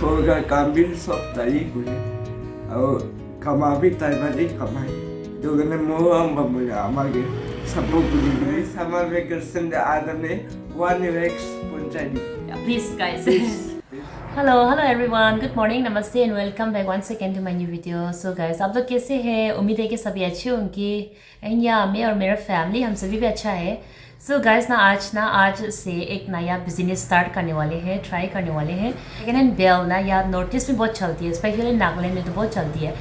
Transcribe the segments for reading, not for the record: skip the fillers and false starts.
होगा काम भी सब ताई कुछ और कमा भी ताई कमाई तो गने मोह हम बमुया आमागे सबको कुछ summer vacation they आदमे 1 week punchani. Please guys. hello everyone, good morning, namaste and welcome back once again to my new video. So guys, आप लोग कैसे हैं? उम्मीद है कि सभी अच्छे होंगे एंड या मैं और मेरा फैमिली हम सभी भी अच्छा है. So guys आज से एक नया बिजनेस स्टार्ट करने वाले हैं, ट्राई करने वाले हैं. सेकेंड हैंड बेल ना या नॉर्थ ईस्ट में बहुत चलती है, स्पेशली नागालैंड में तो बहुत चलती है.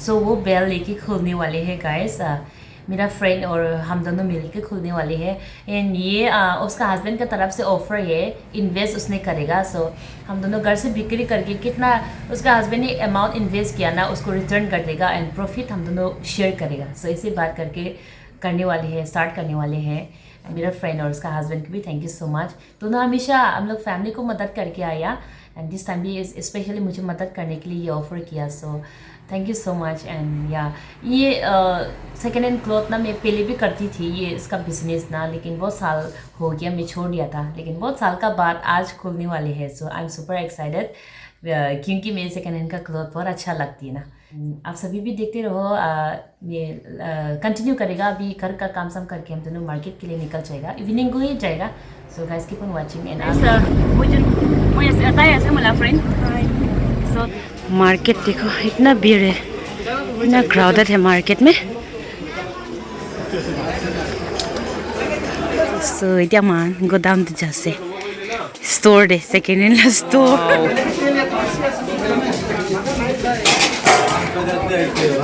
सो वो बेल लेके खोलने वाले हैं गाइस. मेरा फ्रेंड और हम दोनों मिलकर खुलने वाले हैं एंड ये उसका हस्बैंड की तरफ से ऑफर है, इन्वेस्ट उसने करेगा. सो हम दोनों घर से बिक्री करके कितना उसका हस्बैंड ने अमाउंट इन्वेस्ट किया ना उसको रिटर्न कर देगा एंड प्रॉफिट हम दोनों शेयर करेगा. सो इसी बात करके करने वाले हैं, स्टार्ट करने वाले हैं. मेरा फ्रेंड और उसका हस्बैंड को भी थैंक यू सो मच. दोनों हमेशा हम लोग फैमिली को मदद करके आया एंड दिस टाइम भी स्पेशली मुझे मदद करने के लिए ये ऑफ़र किया. So thank you so much. And या ये सेकेंड हैंड क्लॉथ ना मैं पहले भी करती थी ये इसका बिजनेस ना, लेकिन बहुत साल हो गया मैं छोड़ दिया था, लेकिन बहुत साल का बाद आज खोलने वाले हैं. सो आई एम सुपर एक्साइटेड क्योंकि मेरे सेकेंड हैंड का क्लॉथ बहुत अच्छा लगती है ना. आप सभी भी देखते रहो. ये कंटिन्यू करेगा. अभी घर का काम साम करके हम दोनों मार्केट के लिए निकल जाएगा, इवनिंग को ही जाएगा. So guys keep on watching and market देखो इतना भीड़ है, इतना क्राउडेड है मार्केट में. सो इतना मान गोदाम तो जासे स्टोर दे सेकेंड हैंड स्टोर.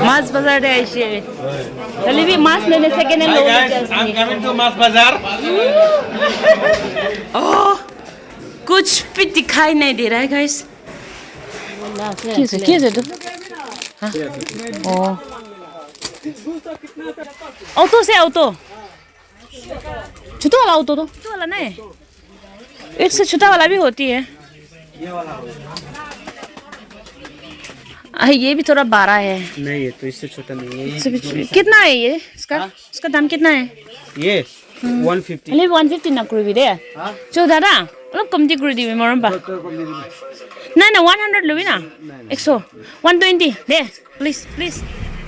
मास बाजार दे ऐसे चलिए भी मास लेने सेकेंड हैंड लोग जासे. आई एम कमिंग टू मास बाजार. ओह कुछ भी दिखाई नहीं दे रहा है गाइस. क्या तो हाँ ओ ऑटो से ऑटो छोटा वाला ऑटो तो छोटा वाला नहीं, एक से छोटा वाला भी होती है. ये भी थोड़ा बड़ा है. नहीं ये तो इससे छोटा नहीं है. कितना है ये इसका दाम कितना है? ये 150. अरे 150 ना करो भी दे जो दादा लोग कम दी करो दी मरम बा ना 100 लो भी ना 100 120 दे please please.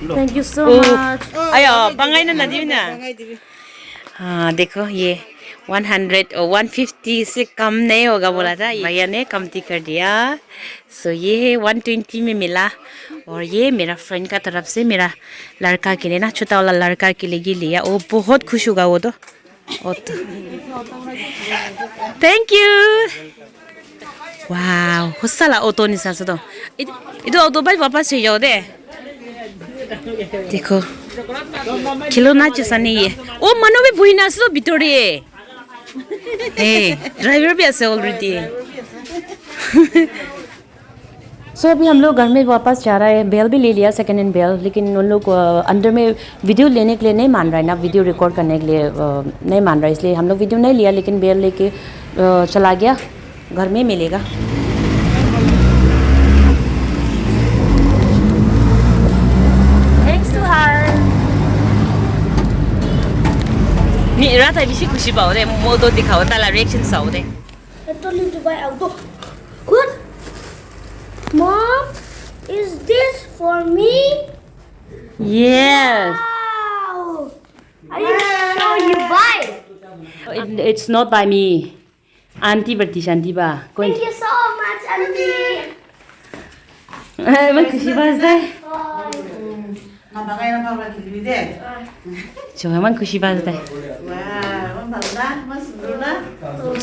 Thank you so much. आयो बंगाई ना नदी ना. हाँ देखो ये 100 और 150 से कम नहीं होगा बोला था, भैया ने कमती कर दिया. सो ये है 120 में मिला. और ये मेरा फ्रेंड का तरफ से मेरा लड़का के लिए ना, छोटा वाला लड़का के लिए लिया. वो बहुत खुश होगा वो तो. Thank you. वाओ हुसला ऑटो निसा से तो इधर ऑटो भाई वापस से जाओ दे. देखो खिलौना जैसा नहीं है. ओ मनो भी भूई ना से तो भीतर है. ड्राइवर भी ऐसे ऑलरेडी. सो अभी हम लोग घर में वापस जा रहा है. बेल भी ले लिया सेकेंड हैंड बेल, लेकिन उन लोग अंदर में वीडियो लेने के लिए नहीं मान रहा है ना, वीडियो रिकॉर्ड करने के लिए नहीं मान रहा है, इसलिए हम लोग वीडियो नहीं लिया. लेकिन बेल लेके चला गया, घर में मिलेगा. Thanks to her. रात है बिशी खुशी पाओ दे मोदो दिखाओ ताला रिएक्शन साओ दे. Good. Mom, is this for me? Yes. Wow. Are you sure you buy it? It's not by me. Auntie berarti Shanti ba. Thank you so much, Auntie. Man खुशी बात है. जो man खुशी बात है.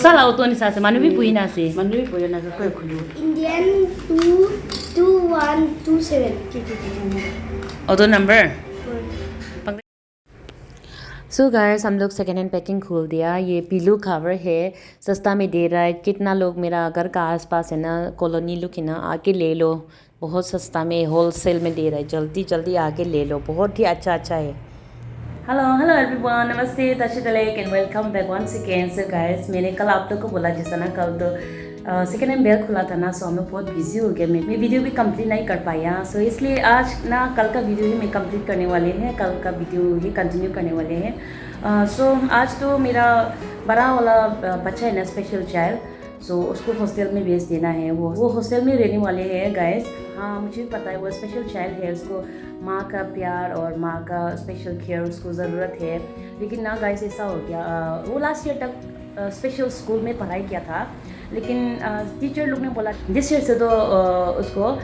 साला ऑटो नहीं सासे मानो भी पुई ना से कोई खुलो. Indian 22127. Auto number. So guys हम लोग सेकेंड हैंड पैकिंग खोल दिया. ये पिलो कवर है, सस्ता में दे रहा है. कितना लोग मेरा घर का आसपास है ना, कॉलोनी लोग है ना, आके ले लो. बहुत सस्ता में होलसेल में दे रहा है. जल्दी जल्दी आके ले लो, बहुत ही अच्छा है. हेलो एवरीवन, नमस्ते तशितलेक and welcome back once again. So guys मैंने कल आप लोग को बोला जैसा ना, कल तो सेकेंड हैंड बेल खुला था ना, सो हमें बहुत बिजी हो गया. मैं वीडियो भी कंप्लीट नहीं कर पाया. सो इसलिए आज ना कल का वीडियो ही मैं कंप्लीट करने वाले हैं, कल का वीडियो ही कंटिन्यू करने वाले हैं. सो आज तो मेरा बड़ा वाला बच्चा है ना, स्पेशल चाइल्ड, सो उसको हॉस्टल में भेज देना है। वो हॉस्टल में रहने वाले हैं गाइस। हाँ मुझे पता है वो स्पेशल चाइल्ड है, उसको माँ का प्यार और माँ का स्पेशल केयर उसको ज़रूरत है। लेकिन ना गाइस ऐसा हो गया, वो लास्ट ईयर तक स्पेशल स्कूल में पढ़ाई किया था, लेकिन टीचर लोग ने बोला दिस ईयर से तो उसको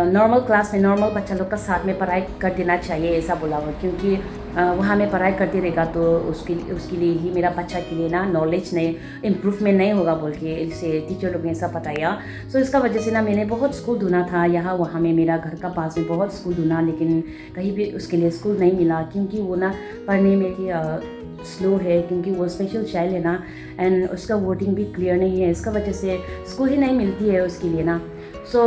नॉर्मल क्लास में नॉर्मल बच्चा लोग का साथ में पढ़ाई कर देना चाहिए, ऐसा बोला हुआ। क्योंकि वहाँ में पढ़ाई करते रहेगा तो उसके लिए ही मेरा बच्चा के लिए ना नॉलेज नहीं इम्प्रूवमेंट नहीं होगा बोल के इसे टीचर लोग ने ऐसा बताया। सो इसका वजह से ना मैंने बहुत स्कूल ढूंढा था यहाँ वहाँ में, मेरा घर का पास में बहुत स्कूल ढूंढा, लेकिन कहीं भी उसके लिए स्कूल नहीं मिला। क्योंकि वो ना पढ़ने में कि स्लो है, क्योंकि वो स्पेशल चाइल्ड है ना, एंड उसका वर्डिंग भी क्लियर नहीं है। इसका वजह से स्कूल ही नहीं मिलती है उसके लिए ना। सो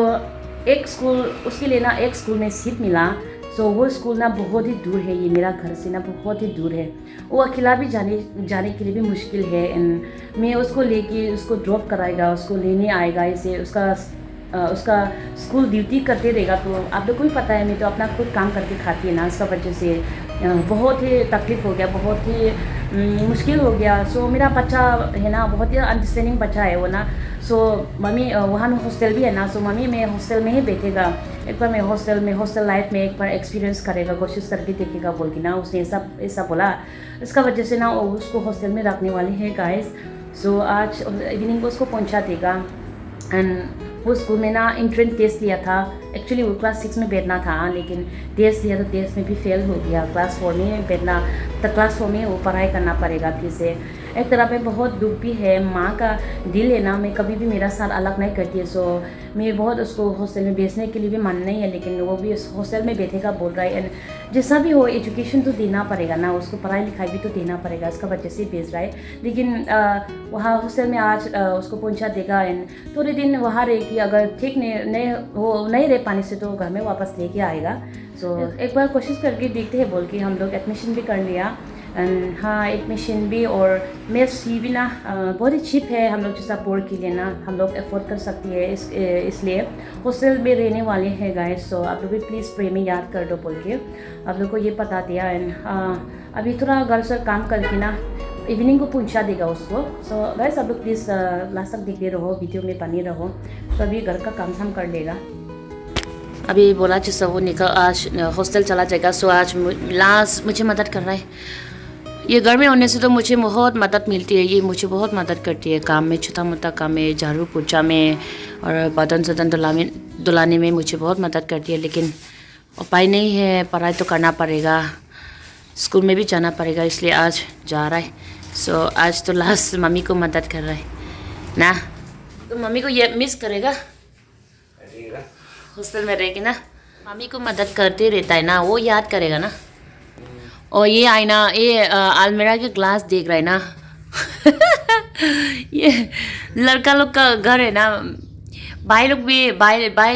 एक स्कूल उसके लिए ना एक स्कूल में सीट मिला। सो वो स्कूल ना बहुत ही दूर है, ये मेरा घर से ना बहुत ही दूर है। वो अकेला भी जाने के लिए भी मुश्किल है, एंड मैं उसको लेके उसको ड्रॉप कराएगा, उसको लेने आएगा, इसे उसका स्कूल ड्यूटी करते रहेगा। तो आप लोग को भी पता है मैं तो अपना खुद काम करके खाती है ना, इसका वजह से बहुत ही तकलीफ़ हो गया, बहुत ही मुश्किल हो गया। सो मेरा बच्चा है ना बहुत ही अंडरस्टैंडिंग बच्चा है वो ना। सो मम्मी वहाँ में हॉस्टल भी है ना, सो मम्मी मैं हॉस्टल में ही बैठेगा, एक बार मैं हॉस्टल लाइफ में एक बार एक्सपीरियंस करेगा, कोशिश करके देखेगा बोल के ना उसने ऐसा बोला। इसका वजह से ना उसको हॉस्टल में रखने वाले हैं गाइस। सो आज इवनिंग को उसको पहुँचा देगा। एंड वो स्कूल में ना एंट्रेंस टेस्ट लिया था। एक्चुअली वो क्लास 6 में बैठना था, लेकिन टेस्ट दिया तो टेस्ट में भी फेल हो गया। क्लास 4 में बैठना तो क्लास 4 में वो पढ़ाई करना पड़ेगा फिर से। एक तरह पे बहुत दुख भी है, माँ का दिल है ना, मैं कभी भी मेरा साथ अलग नहीं करती है। सो मैं बहुत उसको हॉस्टल में भेजने के लिए भी मन नहीं है, लेकिन वो भी हॉस्टल में बैठेगा बोल रहा है। एंड जैसा भी हो एजुकेशन तो देना पड़ेगा ना, उसको पढ़ाई लिखाई भी तो देना पड़ेगा, इसका वजह से भेज रहा है। लेकिन वहाँ हॉस्टल में आज उसको पहुँचा देगा, एंड थोड़े दिन वहाँ रहे कि अगर ठीक नहीं रह पाने से तो घर में वापस लेके आएगा। सो एक बार कोशिश करके देखते हैं बोल के हम लोग एडमिशन भी कर लिया। एंड हाँ एडमिशन भी और मेस फी भी ना बहुत ही चीप है, हम लोग जैसा पोर के लिए ना हम लोग अफोर्ड कर सकती है। इसलिए हॉस्टल में रहने वाले हैं गाइस। सो आप लोग भी प्लीज़ प्रे में याद कर दो बोल के आप लोग को ये बता दिया। एंड अभी थोड़ा घर से काम करके ना इवनिंग को पहुंचा देगा उसको। सो गाइस आप लोग प्लीज़ लास्ट तक देखते रहो, वीडियो में बने रहो। तो अभी घर का काम शाम कर लेगा। अभी बोला जैसा वो निकल आज हॉस्टल चला जाएगा। सो आज लास्ट मुझे मदद कर रहा है। ये घर में होने से तो मुझे बहुत मदद मिलती है, ये मुझे बहुत मदद करती है काम में, छोटा मोटा काम में, झाड़ू पोछा में और बर्तन सतन धुलाने में मुझे बहुत मदद करती है। लेकिन उपाय नहीं है, पढ़ाई तो करना पड़ेगा, स्कूल में भी जाना पड़ेगा, इसलिए आज जा रहा है। सो आज तो लास्ट मम्मी को मदद कर रहा है ना। तो मम्मी को ये मिस करेगा हॉस्टल में रहेगी ना, मम्मी को मदद करते रहता है ना, वो याद करेगा ना। और ये आईना ये अलमीरा के ग्लास देख रहा है ना ये लड़का लोग का घर है ना, भाई लोग भी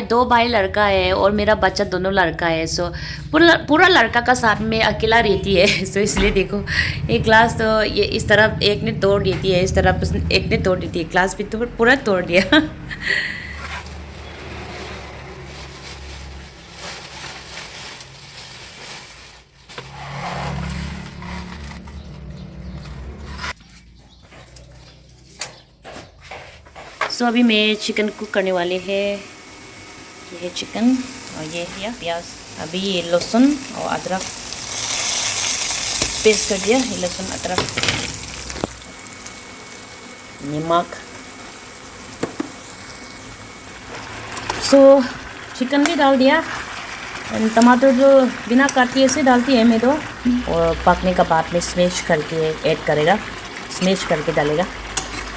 दो भाई लड़का है और मेरा बच्चा दोनों लड़का है। सो पूरा लड़का का साथ में अकेला रहती है। सो इसलिए देखो ये ग्लास तो ये इस तरफ एक ने तोड़ देती है, इस तरफ एक ने तोड़ देती है, ग्लास भी तो पूरा तोड़ दिया सो अभी मैं चिकन कुक करने वाले हैं। ये है चिकन और ये है प्याज। अभी ये लहसुन और अदरक पेस्ट कर दिया, ये लहसुन अदरक, नमक। सो चिकन भी डाल दिया, टमाटर जो बिना काटे ऐसे डालती है मैं तो, और पकने का बाद में स्मैश करके ऐड करेगा, स्मैश करके डालेगा।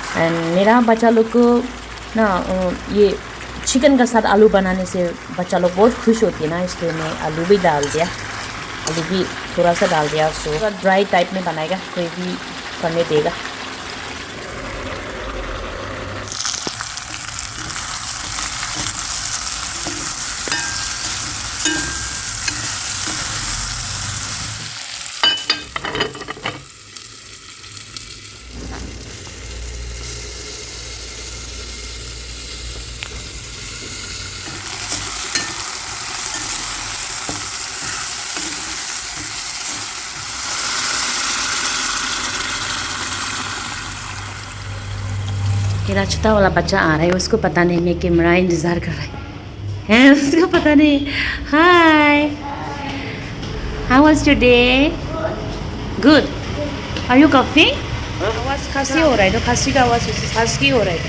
एंड मेरा बच्चा लोग को ना ये चिकन का साथ आलू बनाने से बच्चा लोग बहुत खुश होती है ना, इसलिए मैं आलू भी डाल दिया, आलू भी थोड़ा सा डाल दिया। सो ड्राई टाइप में बनाएगा, कोई भी करने देगा। मेरा छोटा वाला बच्चा आ रहा है, उसको पता नहीं मैं कैमरा इंतज़ार कर रहा है उसको पता नहीं. हाय, how was your day? Good. Are you coughing? आवाज़ खांसी हो रहा है तो खांसी का आवाज़ खांसी हो रहा है.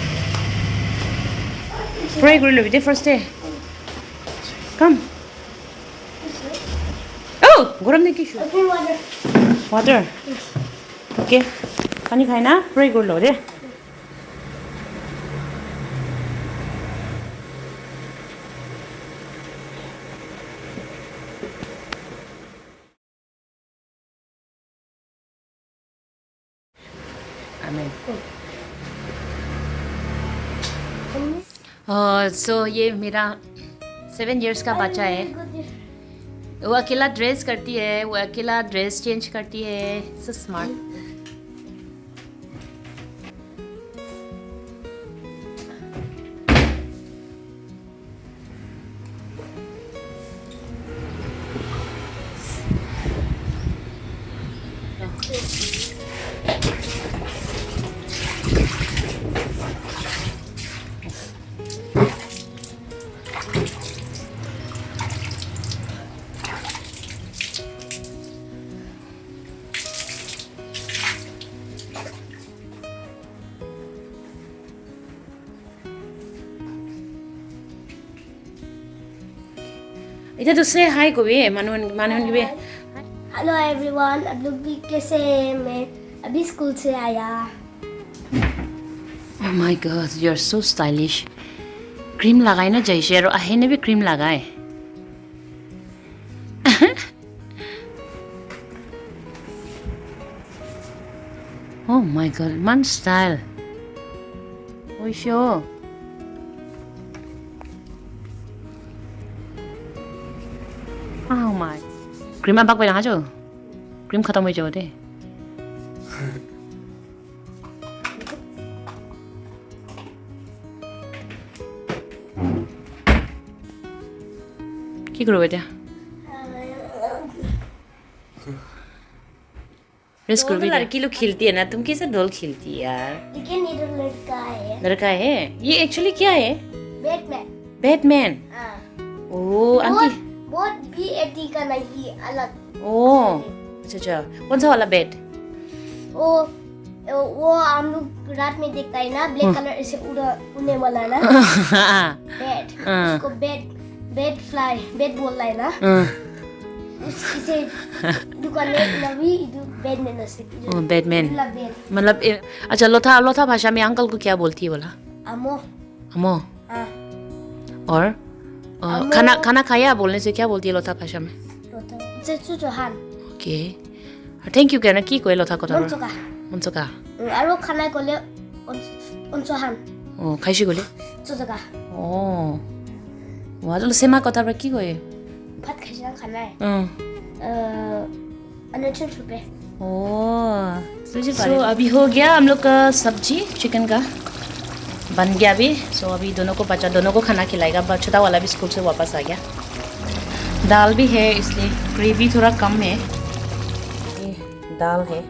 Pray कर लो बेटे first day. Come. Oh, गरम नहीं किशु. Water. Okay. पानी खाए ना? Pray कर लो रे. Amen. So ये मेरा 7 years का बच्चा है. वो अकेला ड्रेस करती है, वो अकेला ड्रेस चेंज करती है. So smart. इधर तो से हाय को भी मानवन की भी. हेलो एवरीवन, आप लोग भी कैसे हैं? मैं अभी स्कूल से आया. Oh my god, you are so stylish. Cream लगाए ना जैसे और आहे ने भी क्रीम लगाए. Oh my god, man style. Oh sure. Oh my. Cream अब पे जो क्रीम खत्म हो जाओ दे. কি করবে এটা? रेस्ट करो. लड़की लोग खेलती है ना, तुम कैसे डॉल खेलती है यार? लेकिन ये तो लड़का है. लड़का है ये. एक्चुअली क्या है? बैटमैन. बैटमैन. ओह आंटी. बहुत भी एटी का नहीं, अलग. ओह अच्छा. कौन सा वाला बैट? वो हम लोग रात में देखता है ना, ब्लैक कलर ऐसे उड़ने वाला ना. बैट. उसको बैट बोलता है ना. उससे दुकान में नवी बैटमैन से. ओह बैटमैन मतलब अच्छा. लोथा भाषा में अंकल को क्या बोलती है बोला? अमो. और खाना खाया बोलने से क्या बोलती है लोथा भाषा में? ओके. थैंक यू कहना की कोई लोथा কথা মনসকা আৰু খানা কলে অনসহান. ও খাইছি গলে চজকা. ও ওয়াজল সেমা কথা রা কি কয়? ভাত খাইছি না খানা है. अनचन रुपए. सो अभी हो गया हम लोग का सब्जी चिकन का बन गया अभी. सो अभी दोनों को बचा, दोनों को खाना खिलाएगा. छोटा वाला भी स्कूल से वापस आ गया. दाल भी है इसलिए ग्रेवी थोड़ा कम है. ये दाल है.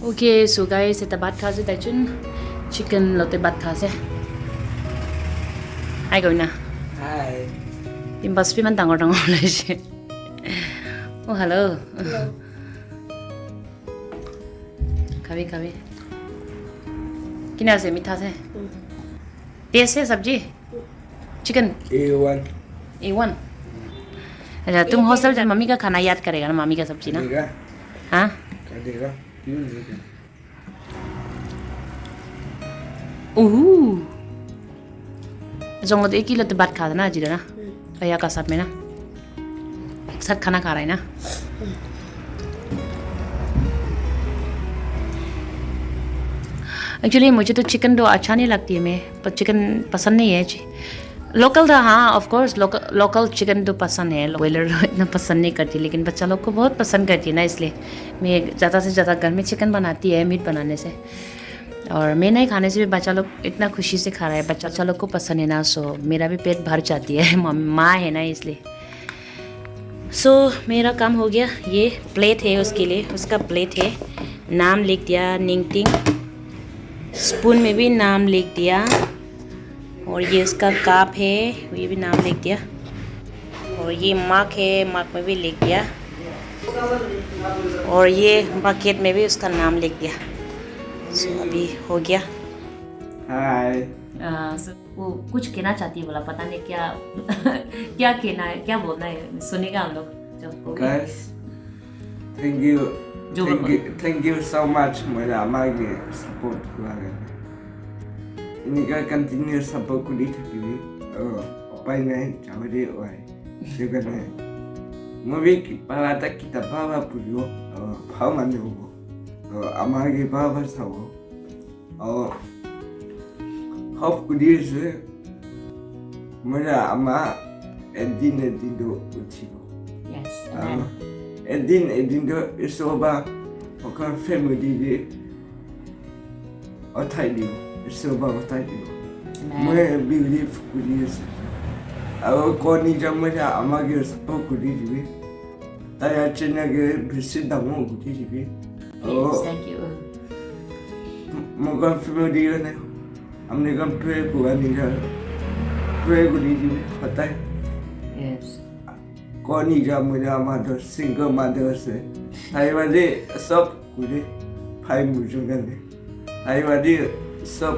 ओके सो गाइस इतना बात खा से ताइचुन चिकन लोटे बात खा से. हाय गोइना. हाय. इन बस भी मन डांगर लाइसे. ओ हेलो. खावी किना से मीठा से टेस्ट है सब्जी चिकन A1. अच्छा तुम हॉस्टल जा मम्मी का खाना याद करेगा ना, मम्मी का सब्जी ना. हाँ जोंग एक किलो तो बात खा ना जी ना भैया का साथ में ना, एक साथ खाना खा रहा है ना. एक्चुअली मुझे तो चिकन तो अच्छा नहीं लगती है. मैं पर चिकन पसंद नहीं है. लोकल था हाँ ऑफ कोर्स लोकल चिकन तो पसंद है. बॉयलर इतना पसंद नहीं करती, लेकिन बच्चा लोग को बहुत पसंद करती है ना, इसलिए मैं ज़्यादा से ज़्यादा घर में चिकन बनाती है मीट बनाने से. और मैं नहीं खाने से भी बच्चा लोग इतना खुशी से खा रहा है. बच्चा लोग को पसंद है ना, सो मेरा भी पेट भर जाती है. माँ है ना इसलिए. सो मेरा काम हो गया. ये प्लेट है उसके लिए, उसका प्लेट है. नाम लिख दिया निंगटिंग. स्पून में भी नाम लिख दिया, और ये इसका कप है, ये भी नाम लिख दिया, और ये मग है, मग में भी लिख दिया, और ये बकेट में भी उसका नाम लिख दिया। सो अभी हो गया। हाय। वो कुछ कहना चाहती है, बोला पता नहीं क्या क्या कहना है, क्या बोलना है, सुनेगा हम लोग जो Guys, thank you. जो Thank you so much मुझे हमारे support हुआ है। इनका continue support को दी थी भी, पाई नहीं चावड़ी हुआ है। देखा नहीं, मूवी की पढ़ाता किताब बाबा पुरियो, भाव माने हो, हमारे बाबा सावो, और hope को दी से मुझे हमारा edin do uchigo. Yes. Edin do isoba okan family de otai dio isoba otai dio mo believe kulis awo koni jamja amage support kulis taya chena ge bisit damo kulis Yes, thank you. mo kan family ne हमने कम pray हुआ नहीं था pray kulis otai Yes. कौन जा मुझे हमारा single mother से Thai वाले सब कुछ भाई मुझे करने थाई वाले सब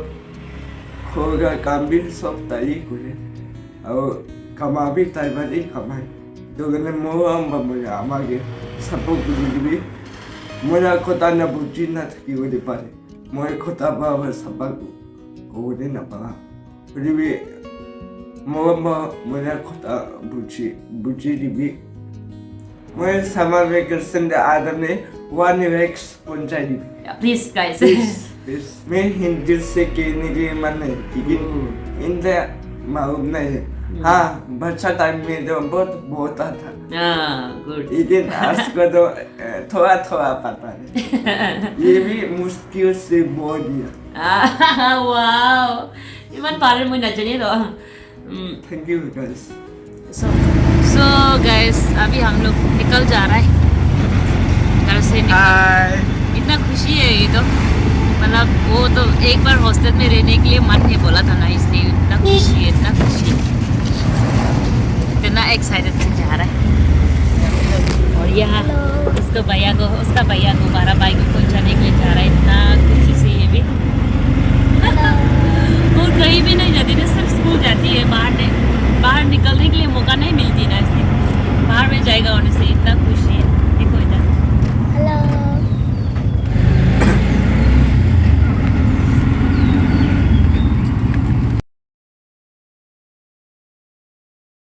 होगा काम भी सब ताई कुछ और कमा भी ताई वाले कमाई तो कहने मोह हम मुझे हमारे सबको कुछ भी मुझे खोता न बुझी न थकी वो दे पाए मुझे खोता बाबा सबको को दे न पाए फिर भी मुझे खुदा बुझी भी मुझे समर वेकेशन दे आदम ने वन वेक्स पंचायत भी Please guys. मैं हिंदी से कहने के मन नहीं लेकिन हिंदी मालूम नहीं है हाँ बच्चा टाइम में तो बहुत था Good. लेकिन आज को तो थोड़ा थोड़ा पता है ये भी मुश्किल से बोल दिया Wow. Iman parang mo na dyan ito. Thank you guys So guys, अभी हम लोग निकल जा रहा है घर से इतना खुशी है ये तो, मतलब वो तो एक बार हॉस्टल में रहने के लिए मन नहीं बोला था ना, इसलिए इतना खुशी है, इतना खुशी, इतना एक्साइटेड से जा रहा है। और यहाँ उसका भैया को हमारा भाई को पहुँचाने के लिए जा रहा है, इतना खुशी से ये भी। और कहीं भी नहीं जाती ना, सिर्फ स्कूल जाती